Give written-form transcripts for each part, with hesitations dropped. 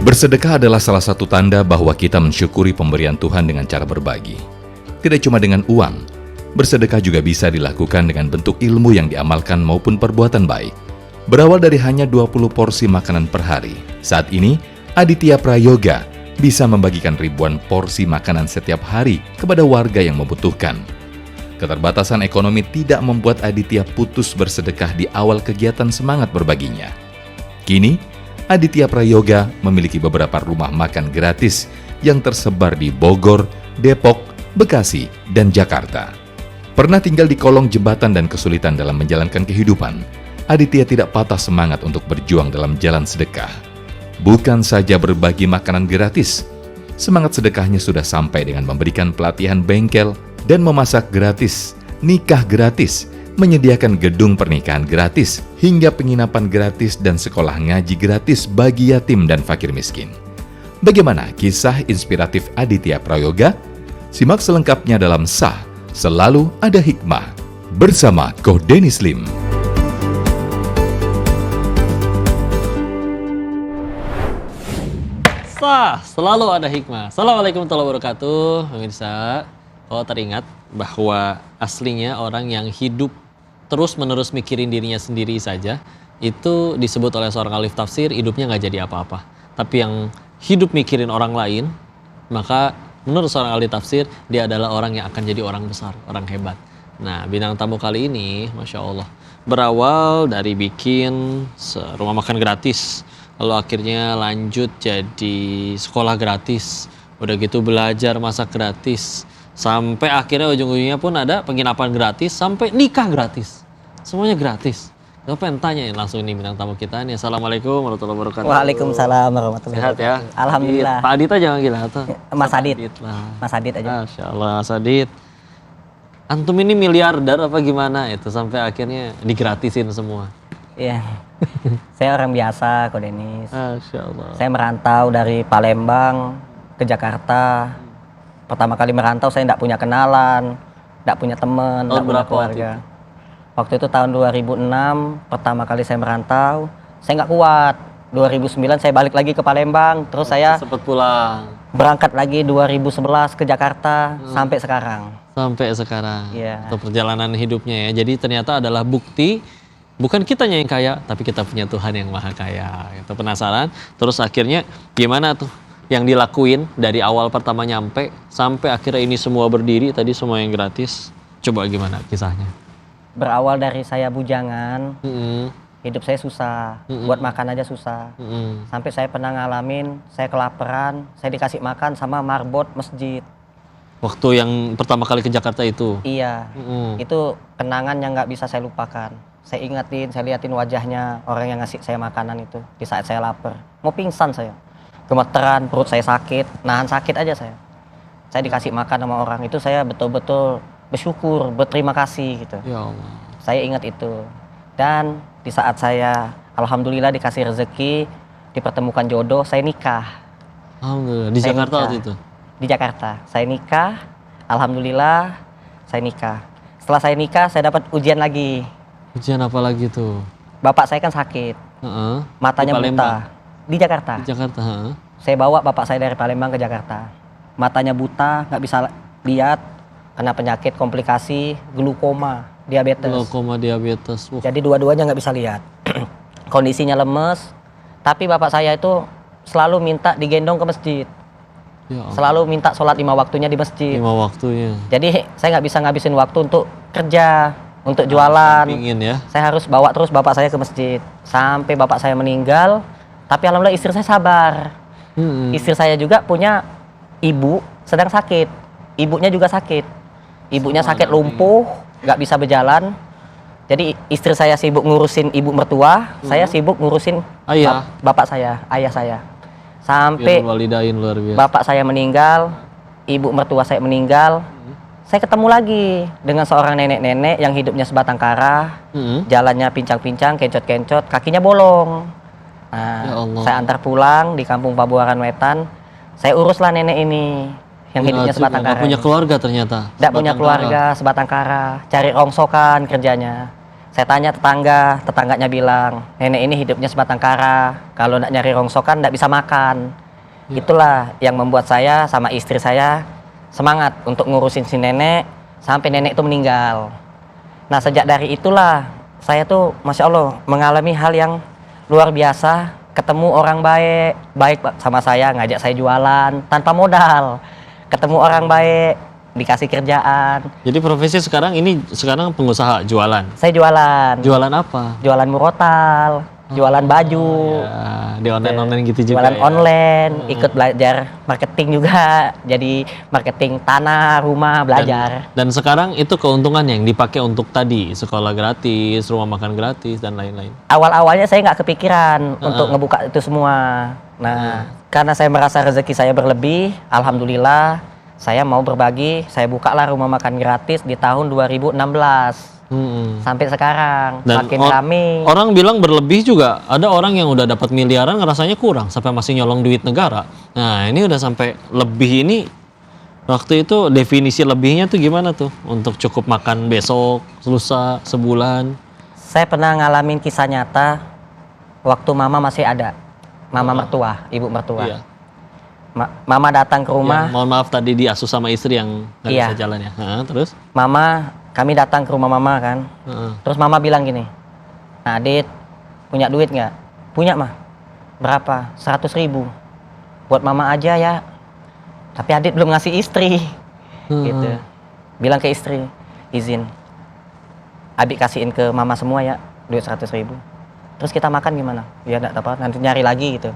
Bersedekah adalah salah satu tanda bahwa kita mensyukuri pemberian Tuhan dengan cara berbagi. Tidak cuma dengan uang, bersedekah juga bisa dilakukan dengan bentuk ilmu yang diamalkan maupun perbuatan baik. Berawal dari hanya 20 porsi makanan per hari, saat ini Aditya Prayoga bisa membagikan ribuan porsi makanan setiap hari kepada warga yang membutuhkan. Keterbatasan ekonomi tidak membuat Aditya putus bersedekah di awal kegiatan semangat berbaginya. Kini, Aditya Prayoga memiliki beberapa rumah makan gratis yang tersebar di Bogor, Depok, Bekasi, dan Jakarta. Pernah tinggal di kolong jembatan dan kesulitan dalam menjalankan kehidupan, Aditya tidak patah semangat untuk berjuang dalam jalan sedekah. Bukan saja berbagi makanan gratis, semangat sedekahnya sudah sampai dengan memberikan pelatihan bengkel dan memasak gratis, nikah gratis, menyediakan gedung pernikahan gratis, hingga penginapan gratis dan sekolah ngaji gratis bagi yatim dan fakir miskin. Bagaimana kisah inspiratif Aditya Prayoga? Simak selengkapnya dalam Sah, Selalu Ada Hikmah, bersama Ko Dennis Lim. Sah, selalu ada hikmah. Assalamualaikum warahmatullahi wabarakatuh. Pemirsa, kalau teringat bahwa aslinya orang yang hidup terus-menerus mikirin dirinya sendiri saja, itu disebut oleh seorang alif tafsir, hidupnya nggak jadi apa-apa. Tapi yang hidup mikirin orang lain, maka menurut seorang alif tafsir, dia adalah orang yang akan jadi orang besar, orang hebat. Nah, bintang tamu kali ini, Masya Allah, berawal dari bikin rumah makan gratis, lalu akhirnya lanjut jadi sekolah gratis, udah gitu belajar masak gratis, sampai akhirnya ujung-ujungnya pun ada penginapan gratis, sampai nikah gratis. Semuanya gratis. Kita pengen tanya langsung nih bintang tamu kita nih. Assalamualaikum warahmatullahi wabarakatuh. Waalaikumsalam warahmatullahi wabarakatuh. Sehat ya? Alhamdulillah. Pak Adit aja manggil atau? Mas Adit. Mas Adit aja. Masya Allah, Mas Adit. Antum ini miliarder apa gimana itu sampai akhirnya digratisin semua? Iya. Saya orang biasa, Ko Dennis. Masya Allah. Saya merantau dari Palembang ke Jakarta. Pertama kali merantau saya tidak punya kenalan, tidak punya teman, tidak punya keluarga. Waktu itu tahun 2006, pertama kali saya merantau, saya nggak kuat. 2009 saya balik lagi ke Palembang, terus saya sempat pulang. Berangkat lagi 2011 ke Jakarta, sampai sekarang. Sampai sekarang. Iya. Untuk perjalanan hidupnya ya. Jadi ternyata adalah bukti, bukan kitanya yang kaya, tapi kita punya Tuhan yang maha kaya. Itu penasaran, terus akhirnya gimana tuh yang dilakuin dari awal pertama nyampe, sampai akhirnya ini semua berdiri, tadi semua yang gratis. Coba gimana kisahnya? Berawal dari saya bujangan, hidup saya susah, buat makan aja susah. Sampai saya pernah ngalamin, saya kelaparan, saya dikasih makan sama marbot masjid. Waktu yang pertama kali ke Jakarta itu? Iya, itu kenangan yang nggak bisa saya lupakan. Saya ingatin, saya liatin wajahnya orang yang ngasih saya makanan itu di saat saya lapar. Mau pingsan saya, gemeteran, perut saya sakit, nahan sakit aja saya. Saya dikasih makan sama orang itu, saya betul-betul bersyukur, berterima kasih gitu. Ya Allah. Saya ingat itu. Dan di saat saya alhamdulillah dikasih rezeki, dipertemukan jodoh, saya nikah. Alhamdulillah. Di Jakarta waktu itu? Di Jakarta. Saya nikah, alhamdulillah saya nikah. Setelah saya nikah, saya dapat ujian lagi. Ujian apa lagi tuh? Bapak saya kan sakit, matanya buta. Di Jakarta. Di Jakarta. Saya bawa bapak saya dari Palembang ke Jakarta. Matanya buta, nggak bisa lihat, karena penyakit komplikasi glukoma, diabetes. Glukoma diabetes. Jadi dua-duanya nggak bisa lihat. Kondisinya lemes, tapi bapak saya itu selalu minta digendong ke masjid. Ya, selalu minta sholat 5 waktunya di masjid. 5 waktunya. Jadi saya nggak bisa ngabisin waktu untuk kerja, untuk jualan. Pingin ya. Saya harus bawa terus bapak saya ke masjid. Sampai bapak saya meninggal, tapi alhamdulillah istri saya sabar. Istri saya juga punya ibu sedang sakit. Ibunya juga sakit. Ibunya sakit lumpuh, nggak bisa berjalan. Jadi istri saya sibuk ngurusin ibu mertua, saya sibuk ngurusin bapak saya, ayah saya. Sampai walidain luar biasa. Bapak saya meninggal, ibu mertua saya meninggal. Saya ketemu lagi dengan seorang nenek-nenek yang hidupnya sebatang kara, jalannya pincang-pincang, kencot-kencot, kakinya bolong. Nah, ya Allah. Saya antar pulang di kampung Pabuaran Wetan. Saya uruslah nenek ini yang hidupnya sebatang kara. Nggak punya keluarga ternyata. Tidak punya keluarga, sebatang kara, cari rongsokan kerjanya. Saya tanya tetangganya bilang, nenek ini hidupnya sebatang kara, kalau nak nyari rongsokan nggak bisa makan. Itulah yang membuat saya sama istri saya semangat untuk ngurusin si nenek sampai nenek itu meninggal. Nah sejak dari itulah saya tuh Masya Allah mengalami hal yang luar biasa, ketemu orang baik sama saya, ngajak saya jualan tanpa modal, ketemu orang baik, dikasih kerjaan. Jadi profesi sekarang pengusaha jualan. Saya jualan. Jualan apa? Jualan murotal, jualan baju. Ya, di online gitu juga. Jualan online, ikut belajar marketing juga. Jadi marketing tanah, rumah, belajar. Dan sekarang itu keuntungan yang dipakai untuk tadi sekolah gratis, rumah makan gratis dan lain-lain. Awal-awalnya saya nggak kepikiran untuk ngebuka itu semua. Nah, karena saya merasa rezeki saya berlebih, alhamdulillah saya mau berbagi. Saya bukalah rumah makan gratis di tahun 2016. Sampai sekarang Dan makin rame. Orang bilang berlebih juga. Ada orang yang udah dapat miliaran ngerasanya kurang sampai masih nyolong duit negara. Nah, ini udah sampai lebih ini. Waktu itu definisi lebihnya tuh gimana tuh? Untuk cukup makan besok, lusa, sebulan. Saya pernah ngalamin kisah nyata waktu mama masih ada. Mama mertua, ibu mertua. Iya. Mama datang ke rumah. Ya, mohon maaf tadi diasuh sama istri yang nggak Iya. bisa jalan ya. Terus? Kami datang ke rumah mama kan. Terus mama bilang gini, nah Adit punya duit nggak? Punya mah. Berapa? 100.000. Buat mama aja ya. Tapi Adit belum ngasih istri. Gitu. Bilang ke istri, izin. Adit kasihin ke mama semua ya, duit 100.000. Terus kita makan gimana? Ya enggak apa, nanti nyari lagi gitu.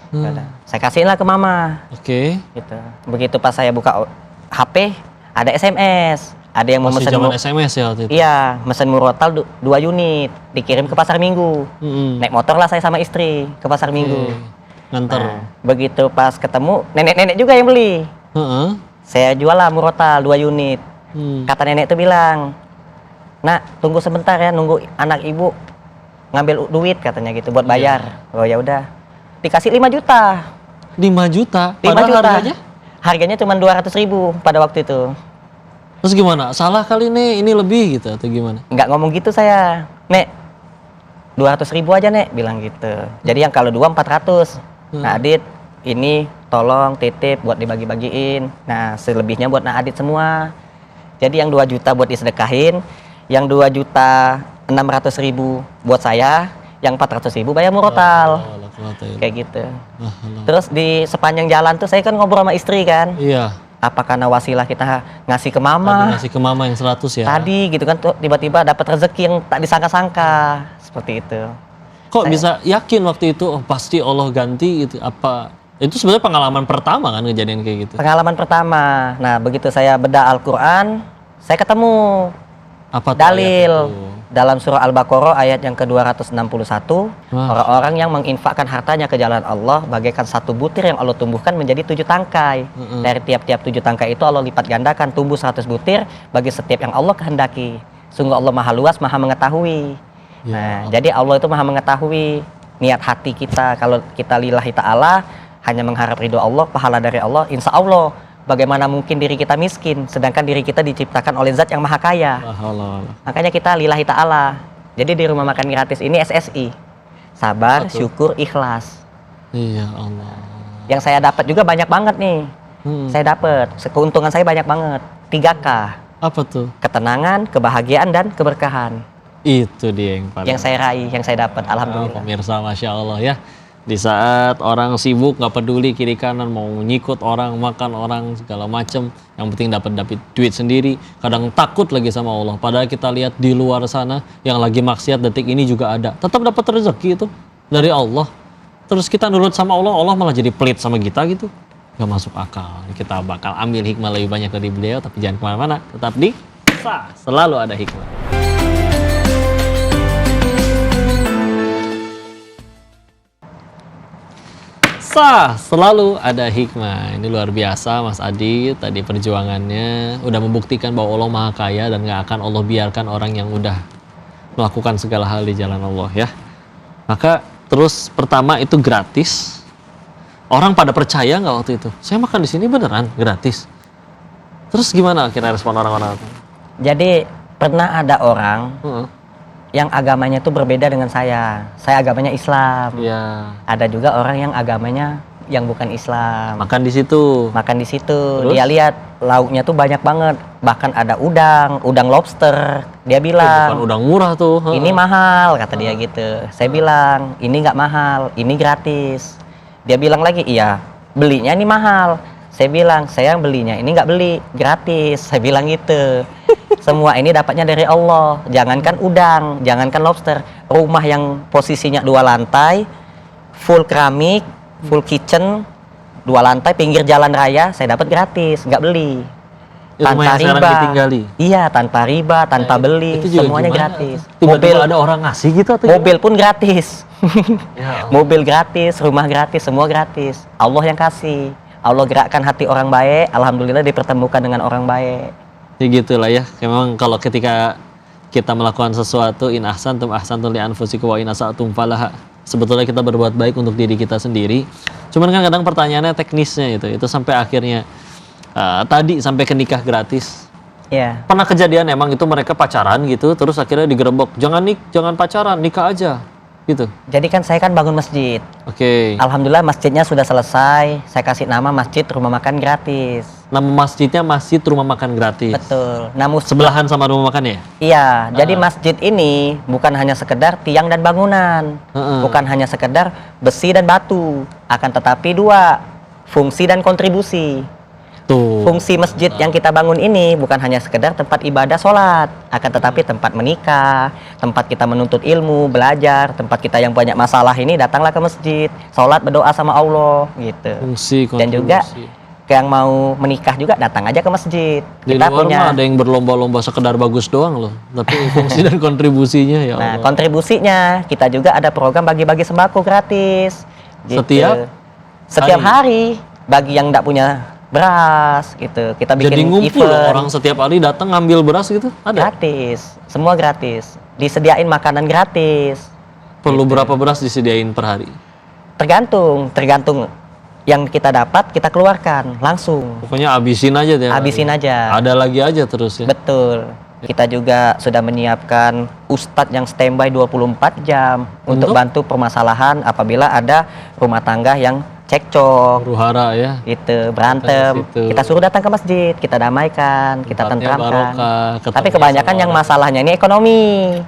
Yaudah. Saya kasihin lah ke mama. Oke. Gitu. Begitu pas saya buka HP, ada SMS. Ada yang mau Masih mesen zaman SMS ya waktu itu. Iya, mesen murotal 2 unit, dikirim ke pasar Minggu. Naik motor lah saya sama istri ke pasar Minggu. Nganter. Nah, begitu pas ketemu nenek-nenek juga yang beli. Saya jual lah murotal 2 unit. Kata nenek itu bilang, "Nak, tunggu sebentar ya, nunggu anak ibu ngambil duit," katanya gitu buat bayar. Oh ya udah. Dikasih 5 juta. 5 juta? 5 Padahal juta. harganya? Harganya cuma 200.000 pada waktu itu. Terus gimana? Salah kali nih, ini lebih gitu atau gimana? Nggak ngomong gitu saya. Nek, 200.000 aja Nek, bilang gitu. Jadi yang kalau 2 400. Nah Adit, ini tolong titip buat dibagi-bagiin. Nah selebihnya buat Nak Adit semua. Jadi yang 2 juta buat disedekahin, yang 2.600.000 buat saya, yang 400.000 bayar murotal. Kayak gitu. Terus di sepanjang jalan tuh saya kan ngobrol sama istri kan. Iya. Apa karena wasilah kita ngasih ke mama? Ngasih ke mama yang 100 ya. Tadi gitu kan tuh tiba-tiba dapat rezeki yang tak disangka-sangka. Seperti itu. Kok bisa yakin waktu itu pasti Allah ganti gitu? Apa itu sebenarnya pengalaman pertama kan kejadian kayak gitu? Pengalaman pertama. Nah, begitu saya bedah Al-Qur'an, saya ketemu Apa tuh dalil ayat itu? dalam surah Al-Baqarah ayat yang ke-261, orang-orang yang menginfakkan hartanya ke jalan Allah bagaikan satu butir yang Allah tumbuhkan menjadi 7 tangkai. Dari tiap-tiap 7 tangkai itu Allah lipat gandakan, tumbuh 100 butir bagi setiap yang Allah kehendaki. Sungguh Allah Maha luas, Maha mengetahui. Nah, jadi Allah itu Maha mengetahui niat hati kita. Kalau kita lillahi ta'ala hanya mengharap ridho Allah, pahala dari Allah, insya Allah bagaimana mungkin diri kita miskin, sedangkan diri kita diciptakan oleh zat yang maha kaya. Makanya kita lillahi ta'ala. Jadi di rumah makan gratis ini SSI. Sabar, syukur, ikhlas. Iya Allah. Yang saya dapat juga banyak banget nih. Saya dapat, keuntungan saya banyak banget. 3K. Apa tuh? Ketenangan, kebahagiaan, dan keberkahan. Itu dia yang paling. Yang saya raih, yang saya dapat. Alhamdulillah. Pemirsa, Masya Allah ya. Di saat orang sibuk nggak peduli kiri kanan mau nyikut orang, makan orang segala macem, yang penting dapat duit sendiri, kadang takut lagi sama Allah. Padahal kita lihat di luar sana yang lagi maksiat detik ini juga ada, tetap dapat rezeki itu dari Allah. Terus kita nurut sama Allah, Allah malah jadi pelit sama kita gitu, nggak masuk akal. Kita bakal ambil hikmah lebih banyak dari beliau, tapi jangan kemana-mana, tetap di Selalu Ada Hikmah. Selalu Ada Hikmah. Ini luar biasa Mas Adi. Tadi perjuangannya udah membuktikan bahwa Allah Maha Kaya dan gak akan Allah biarkan orang yang udah melakukan segala hal di jalan Allah ya. Maka terus pertama itu gratis. Orang pada percaya nggak waktu itu? Saya makan di sini beneran gratis. Terus gimana akhirnya respon orang-orang? Jadi pernah ada orang yang agamanya itu berbeda dengan saya. Saya agamanya Islam. Iya. Ada juga orang yang agamanya yang bukan Islam. Makan di situ. Makan di situ. Terus? Dia lihat lauknya tuh banyak banget. Bahkan ada udang lobster. Dia Bukan bilang, udang murah tuh. ini mahal, kata dia gitu. Saya bilang, ini nggak mahal, ini gratis. Dia bilang lagi, iya, belinya ini mahal. Saya bilang, saya yang belinya ini nggak beli, gratis. Saya bilang gitu. Semua ini dapatnya dari Allah. Jangankan udang, jangankan lobster. Rumah yang posisinya 2 lantai, full keramik, full kitchen, 2 lantai, pinggir jalan raya, saya dapat gratis, nggak beli. Rumah yang sekarang ditinggali. Iya, tanpa riba, tanpa beli, Itu juga semuanya gimana? gratis. Tiba-tiba ada orang ngasih gitu atau Mobil pun gratis. Ya Allah. Mobil gratis, rumah gratis, semua gratis. Allah yang kasih. Allah gerakkan hati orang baik, alhamdulillah dipertemukan dengan orang baik. Ya gitulah ya. Memang kalau ketika kita melakukan sesuatu, in ahsantum li anfusikum wa in asa'tum falaha. Sebetulnya kita berbuat baik untuk diri kita sendiri. Cuman kan kadang pertanyaannya teknisnya itu sampai akhirnya tadi sampai ke nikah gratis. Ya. Pernah kejadian emang itu mereka pacaran gitu, terus akhirnya digerebek. Jangan pacaran, nikah aja. Gitu. Jadi kan saya kan bangun masjid. Oke. Alhamdulillah masjidnya sudah selesai. Saya kasih nama Masjid Rumah Makan Gratis. Nama masjidnya Masjid Rumah Makan Gratis. Betul. Namun Sebelahan sama rumah makan ya? iya, jadi masjid ini bukan hanya sekedar tiang dan bangunan. Bukan hanya sekedar besi dan batu. Akan tetapi 2, fungsi dan kontribusi. Tuh. Fungsi masjid yang kita bangun ini bukan hanya sekedar tempat ibadah sholat, akan tetapi tempat menikah, tempat kita menuntut ilmu, belajar, tempat kita yang banyak masalah ini datanglah ke masjid, sholat, berdoa sama Allah gitu. Fungsi, kontribusi. Dan juga yang mau menikah juga datang aja ke masjid. Di Kita luar punya mah ada yang berlomba-lomba sekedar bagus doang loh. Tapi fungsi dan kontribusinya ya Nah, Allah. kontribusinya kita juga ada program bagi-bagi sembako gratis. Gitu. Setiap hari bagi yang enggak punya beras gitu. Kita bikin Jadi ngumpul event loh, orang setiap hari datang ngambil beras gitu? Ada? gratis. Semua gratis. Disediain makanan gratis. Perlu berapa beras disediain per hari? Tergantung yang kita dapat kita keluarkan langsung. Pokoknya habisin aja deh. Habisin aja. Ada lagi aja terus ya. Betul. Kita juga sudah menyiapkan ustadz yang standby 24 jam untuk bantu permasalahan apabila ada rumah tangga yang cekcok, Huru-hara ya. gitu, berantem. situ. Kita suruh datang ke masjid, kita damaikan, kita Tempatnya tentramkan. barokah, ketemu Tapi kebanyakan sama yang orang. masalahnya ini ekonomi.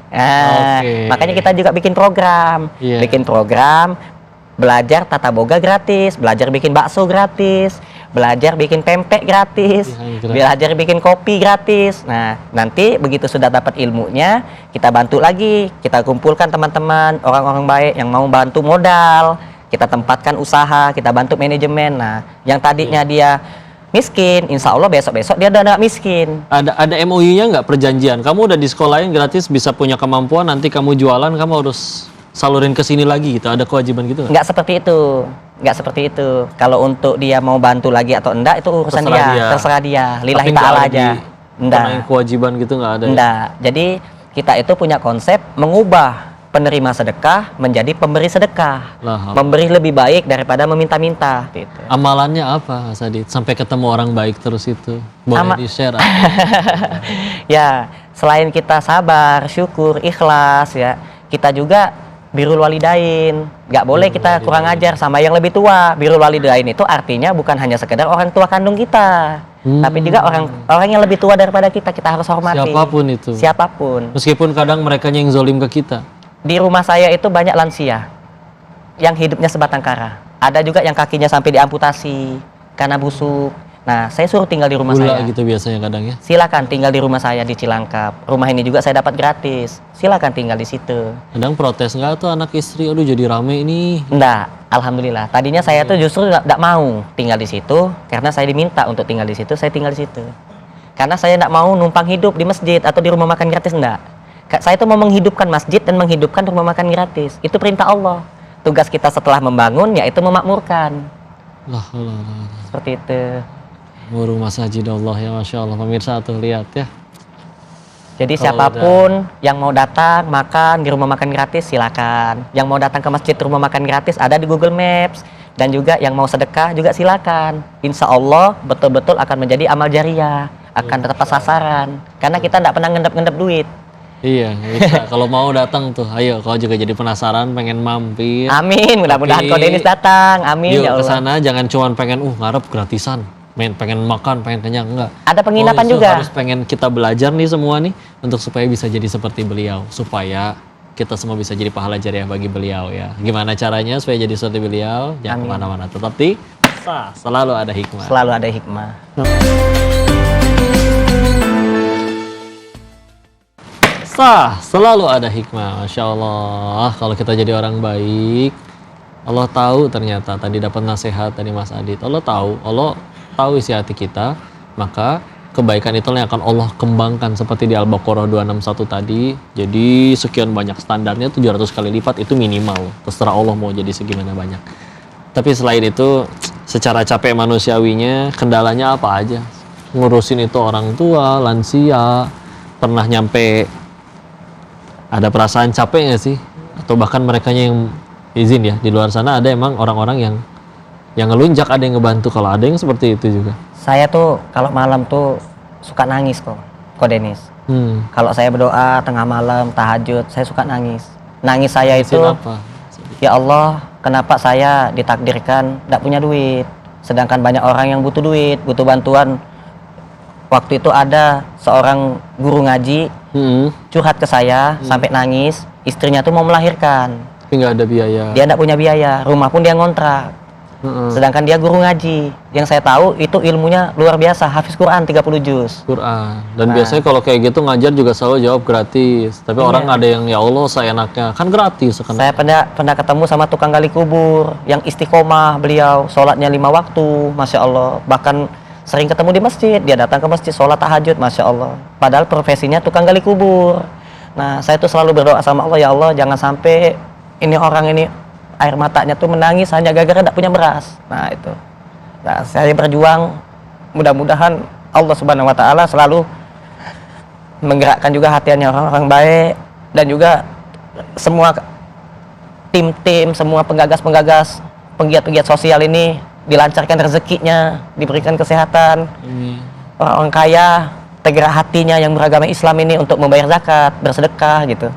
Nah, Oke. makanya kita juga bikin program. Iya. Bikin program belajar tata boga gratis, belajar bikin bakso gratis, belajar bikin pempek gratis, Iya, gratis. belajar bikin kopi gratis. Nah, nanti begitu sudah dapat ilmunya, kita bantu lagi, kita kumpulkan teman-teman, orang-orang baik yang mau bantu modal, kita tempatkan usaha, kita bantu manajemen. Nah, yang tadinya dia miskin, insya Allah besok-besok dia udah nggak miskin. Ada MOU-nya nggak, perjanjian? Kamu udah di sekolahin gratis, bisa punya kemampuan, nanti kamu jualan, kamu harus salurin ke sini lagi gitu. Ada kewajiban gitu nggak? Nggak seperti itu, nggak seperti itu. Kalau untuk dia mau bantu lagi atau enggak itu urusan Terserah dia, dia. terserah dia. Lillahi Tapi nggak ta'ala ada aja. pernah yang kewajiban gitu nggak ada ya? Enggak. Jadi kita itu punya konsep mengubah penerima sedekah menjadi pemberi sedekah. Lah, Memberi lebih baik daripada meminta-minta gitu. amalannya apa, Mas Adit? Sampai ketemu orang baik terus itu. Boleh di-share? Ya, selain kita sabar, syukur, ikhlas ya, kita juga birrul walidain. Nggak boleh kita kurang ajar sama yang lebih tua. Birrul walidain itu artinya bukan hanya sekedar orang tua kandung kita, tapi juga orang yang lebih tua daripada kita harus hormati. Siapapun itu. Siapapun. Meskipun kadang mereka yang zolim ke kita. Di rumah saya itu banyak lansia yang hidupnya sebatang kara. Ada juga yang kakinya sampai diamputasi karena busuk. Nah, saya suruh tinggal di rumah Gula saya. gitu biasanya kadang ya. Silakan tinggal di rumah saya di Cilangkap. Rumah ini juga saya dapat gratis. Silakan tinggal di situ. Kadang protes nggak tuh anak istri, aduh jadi rame ini. Enggak, alhamdulillah. Tadinya saya tuh justru enggak mau tinggal di situ karena saya diminta untuk tinggal di situ, saya tinggal di situ. Karena saya enggak mau numpang hidup di masjid atau di rumah makan gratis, enggak. Saya tuh mau menghidupkan masjid dan menghidupkan rumah makan gratis. Itu perintah Allah. Tugas kita setelah membangun yaitu memakmurkan. Lah. Seperti itu. Guru masjid Allah ya, Masya Allah. Pemirsa tuh lihat ya. Jadi Kalau siapapun yang mau datang makan di rumah makan gratis silakan. Yang mau datang ke masjid rumah makan gratis ada di Google Maps. Dan juga yang mau sedekah juga silakan. Insya Allah betul-betul akan menjadi amal jariah, akan tepat sasaran. Karena kita tidak pernah ngendap-ngendap duit. Iya, bisa. Kalau mau datang tuh, ayo. Kalau juga jadi penasaran, pengen mampir. Amin, mudah-mudahan Tapi- Ko Denis datang. Amin Yuk ya ke Allah. sana, jangan cuman pengen ngarep gratisan. Pengen makan, pengen kenyang, enggak. Ada penginapan justru juga. Harus pengen kita belajar nih semua nih untuk supaya bisa jadi seperti beliau, supaya kita semua bisa jadi pahala jariah bagi beliau ya. Gimana caranya supaya jadi seperti beliau? Jangan Amin. kemana-mana, tetap di selalu ada hikmah. Selalu ada hikmah. Selalu ada hikmah, Masya Allah. Kalau kita jadi orang baik, Allah tahu ternyata tadi dapat nasihat dari Mas Adit. Allah tahu isi hati kita, maka kebaikan itu yang akan Allah kembangkan seperti di Al-Baqarah 261 tadi. Jadi sekian banyak standarnya 700 kali lipat itu minimal. Terserah Allah mau jadi segimana banyak. Tapi selain itu, secara capek manusiawinya, kendalanya apa aja? Ngurusin itu orang tua, lansia, pernah nyampe ada perasaan capek nggak sih? Atau bahkan mereka yang izin ya, di luar sana ada emang orang-orang yang ngelunjak, ada yang ngebantu. Kalau ada yang seperti itu juga. Saya tuh kalau malam tuh suka nangis Ko Denis. Kalau saya berdoa tengah malam, tahajud, saya suka nangis. Nangis saya itu, Izin apa? ya Allah, kenapa saya ditakdirkan tidak punya duit? Sedangkan banyak orang yang butuh duit, butuh bantuan. Waktu itu ada seorang guru ngaji curhat ke saya sampai nangis. Istrinya tuh mau melahirkan, Tapi nggak ada biaya. dia tidak punya biaya, rumah pun dia ngontrak. Sedangkan dia guru ngaji. Yang saya tahu itu ilmunya luar biasa, hafiz Quran 30 juz. Quran. Dan biasanya kalau kayak gitu ngajar juga selalu jawab gratis. Tapi orang ada yang ya Allah seenaknya, kan gratis kan. Saya pernah ketemu sama tukang gali kubur yang istiqomah, beliau sholatnya 5 waktu, masya Allah. Bahkan sering ketemu di masjid, dia datang ke masjid sholat tahajud, masya Allah. Padahal profesinya tukang gali kubur. Nah, saya tuh selalu berdoa sama Allah, ya Allah jangan sampai ini orang ini air matanya tuh menangis hanya gara-gara tidak punya beras. Nah itu. Nah, saya berjuang, mudah-mudahan Allah Subhanahu Wa Taala selalu menggerakkan juga hatinya orang-orang baik dan juga semua tim-tim, semua penggagas-penggagas, penggiat-penggiat sosial ini dilancarkan rezekinya, diberikan kesehatan, orang kaya, tergerak hatinya yang beragama Islam ini untuk membayar zakat, bersedekah gitu.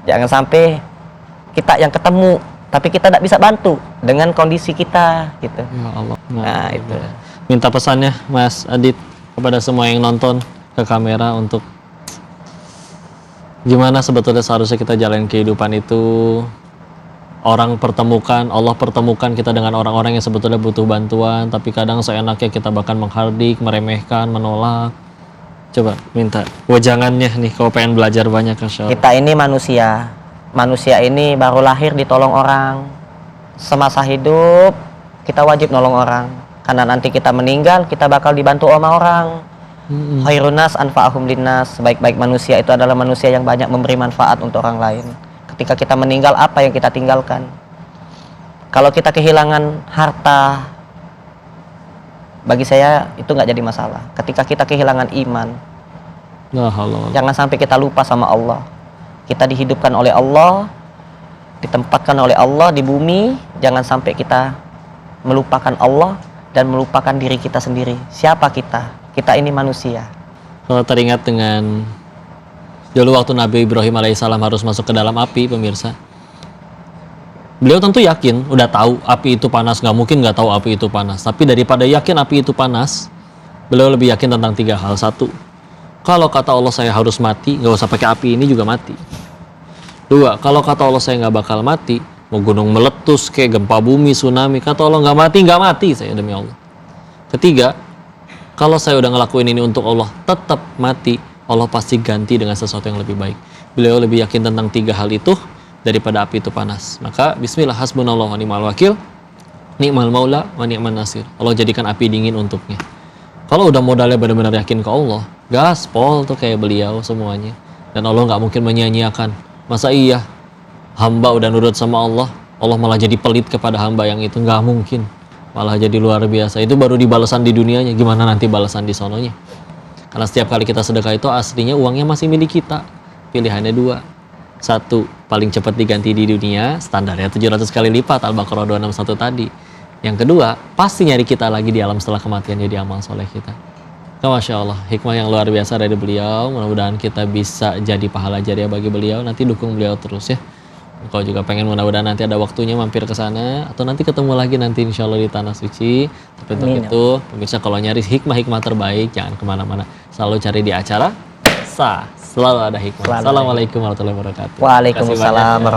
Jangan sampai kita yang ketemu, tapi kita tidak bisa bantu dengan kondisi kita gitu. Ya Allah. Nah itu. Minta pesannya Mas Adit kepada semua yang nonton ke kamera untuk gimana sebetulnya seharusnya kita jalan kehidupan itu. Orang pertemukan, Allah pertemukan kita dengan orang-orang yang sebetulnya butuh bantuan, tapi kadang seenaknya kita bahkan menghardik, meremehkan, menolak. Coba minta wejangannya nih kalau pengen belajar banyak, Masya Allah. Kita ini manusia. Manusia ini baru lahir ditolong orang. Semasa hidup kita wajib nolong orang. Karena nanti kita meninggal, kita bakal dibantu sama orang. Khairun nas anfa'ahum linnas. Sebaik-baik manusia itu adalah manusia yang banyak memberi manfaat untuk orang lain. Ketika kita meninggal, apa yang kita tinggalkan? Kalau kita kehilangan harta, bagi saya itu nggak jadi masalah. Ketika kita kehilangan iman, jangan sampai kita lupa sama Allah. Kita dihidupkan oleh Allah, ditempatkan oleh Allah di bumi. Jangan sampai kita melupakan Allah dan melupakan diri kita sendiri. Siapa kita? Kita ini manusia. Kalau teringat dengan dulu waktu Nabi Ibrahim alaihissalam harus masuk ke dalam api, pemirsa. Beliau tentu yakin, udah tahu api itu panas, nggak mungkin nggak tahu api itu panas. Tapi daripada yakin api itu panas, beliau lebih yakin tentang 3 hal. 1, kalau kata Allah saya harus mati, nggak usah pakai api ini juga mati. 2, kalau kata Allah saya nggak bakal mati, mau gunung meletus, kayak gempa bumi, tsunami, kata Allah nggak mati saya demi Allah. 3, kalau saya udah ngelakuin ini untuk Allah, tetap mati, Allah pasti ganti dengan sesuatu yang lebih baik. Beliau lebih yakin tentang 3 hal itu daripada api itu panas. Maka bismillah, hasbunallah wa ni'mal wakil, ni'mal maula wa ni'man nasir. Allah jadikan api dingin untuknya. Kalau udah modalnya benar-benar yakin ke Allah, gaspol tuh kayak beliau semuanya. Dan Allah nggak mungkin menyia-nyiakan. Masa iya hamba udah nurut sama Allah, Allah malah jadi pelit kepada hamba yang itu? Nggak mungkin. Malah jadi luar biasa. Itu baru di balasan di dunianya, gimana nanti balasan di sononya? Karena setiap kali kita sedekah itu aslinya uangnya masih milik kita. Pilihannya 2. 1, paling cepat diganti di dunia, standarnya 700 kali lipat, Al-Baqarah 261 tadi. Yang kedua, pasti nyari kita lagi di alam setelah kematian, jadi amal soleh kita. Masya Allah, hikmah yang luar biasa dari beliau. Mudah-mudahan kita bisa jadi pahala jariah bagi beliau. Nanti dukung beliau terus ya. Kalau juga pengen mudah-mudahan nanti ada waktunya mampir ke sana atau nanti ketemu lagi nanti insya Allah di tanah suci. Tapi untuk Amin, ya itu pemirsa kalau nyari hikmah-hikmah terbaik jangan kemana-mana. Selalu cari di acara selalu ada hikmah. Selalu ada Assalamualaikum warahmatullahi wabarakatuh. Waalaikumsalam Terima kasih banyak ya.